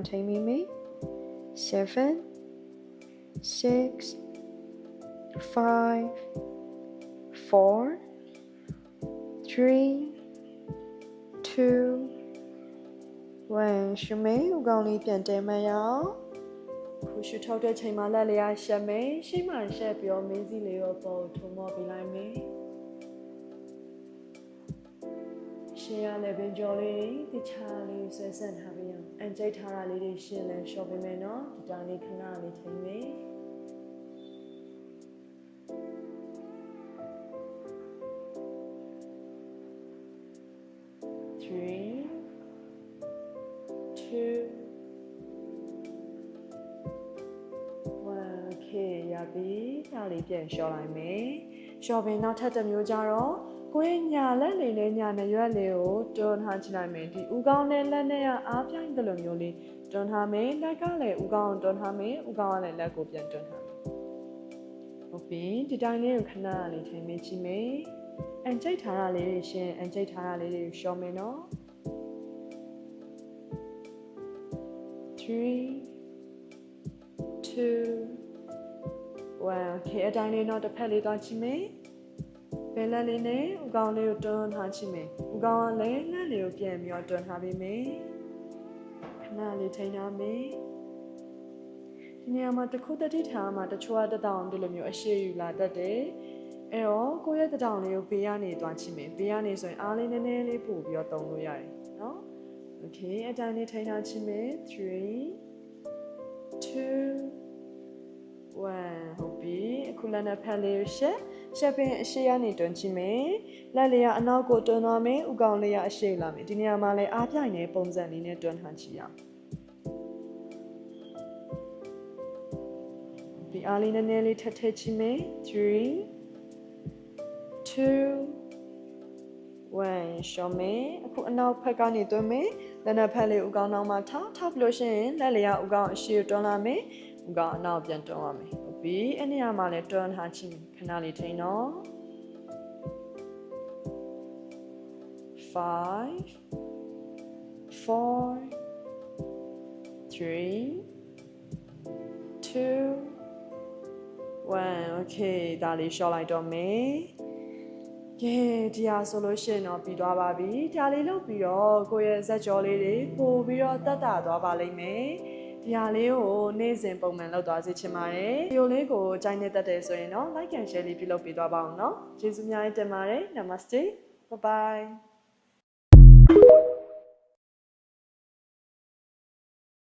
Take me 7 6 5 4 3 2 1ရှမေဦးကောင်းလေးပြန်တဲမှန်းရအောင်ခုရှုထောက်တဲ့ချိန်မှာလက်လျာရှက်မယ်ရှိမှရှက်ပြောမင်းစီလေးရောပေါ်ထုံမောပေးလိုက်မယ်ရှင်းရလည်းပင်ကြော်လေးတခြားလေးဆွဲဆန့်ထားပြီးအောင်အန်ကျိတ်ထားတာလေးတွေရှင်းလဲရှော့ပေးမယ်နော်ဒီတိုင်းလေးခဏလေးထိမ့်မယ်3 2 1 okay ရပြီဒါလေးပြန်ရှော့လိုက်မယ်ရှော့ပြီးနောက်ထပ်တစ်မျိုးကြတော့ကိုယ်ညာလက်လေးနဲ့ညာနဲ့ရွက်လေးကိုတွန်းထားချလိုက်မယ်ဒီဥကောင်းနဲ့လက်နဲ့အားပြိုင်တယ်လို့မျိုးလေးတွန်းထားမယ်လက်ကလည်းဥကောင်းတွန်းထားမယ်ဥကောင်းကလည်းလက်ကိုပြန်တွန်းထားမယ်ဟုတ်ပြီဒီတိုင်းလေးကိုခဏလေးထိမ့်မိချိမယ်အန်ကျိတ်ထားတာလေးတွေရှင်အန်ကျိတ်ထားတာလေးတွေရှော့မယ်နော်3 2 1 okay အတိုင်းလေးတော့တစ်ဖက်လေးသွားချိမယ်ဘယ်လက်လေးနဲ့ဥကောင်းလေးကိုတွန်းထားချိမယ်ဥကောင်းကလည်းလက်လေးကိုပြန်ပြီးတော့တွန်းထားပေးမယ်ခဏလေးထိန်းထားမယ်ဒီနေရာမှာတစ်ခုတတိထားမှာတချို့ကတတောင်ဒီလိုမျိုးအရှိယူလာတတ်တယ်အဲ့တော့ကိုယ့်ရဲ့တတောင်လေးကိုဘေးကနေသွားချိမယ်ဘေးကနေဆိုရင်အားလေးနည်းနည်းလေးပို့ပြီးတော့တုံလို့ရတယ်နော် okay အတိုင်းလေးထိန်းထားချိမယ်3 2 1ဟုတ်ပြီအခုလက်နဲ့ဖက်လေးရှက်ပင်အရှိရနေတွန်းချိမယ်လက်လေးကအနောက်ကိုတွန်းသွားမယ်ဥကောင်လေးကအရှိလာမယ်ဒီနေရာမှာလည်းအားပြိုင်တဲ့ပုံစံလေးနဲ့တွန်းထားချိရအောင်ဒီအားလေးနည်းနည်းလေးထပ်ထည့်ချိမယ်3 2 1ရှော့မယ်အခုအနောက်ဖက်ကနေတွန်းမယ်လက်နဲ့ဖက်လေးဥကောင်နောက်မှာထားပြီးလို့ရှိရင်လက်လေးကဥကောင်အရှိကိုတွန်းလာမယ်ဥကောင်အနောက်ပြန်တွန်းရမယ်ဟုတ်ပြီအဲ့နေရာမှာလည်းတွန်းထားချိမယ်ခဏလေးထိန်းတော့5 4 3 2 1 okay ဒါလေးရှော့လိုက်တော့မယ်ကဲဒီဟာဆိုလို့ရှိရင်တော့ပြီးသွားပါပြီဒါလေးလုပ်ပြီးတော့ကိုယ့်ရဲ့ဇက်ကြောလေးတွေပို့ပြီးတော့တက်တာသွားပါလိမ့်မယ်ဒီဟာလေးကိုနေ့စဉ်ပုံမှန်လုပ်သွားစေချင်ပါတယ်ဗီဒီယိုလေးကိုကြိုက်နေတတ်တယ်ဆိုရင်တော့ like and share လေးပြုလုပ်ပေးသွားပါအောင်เนาะကျေးဇူးများတင်ပါတယ် namaste bye bye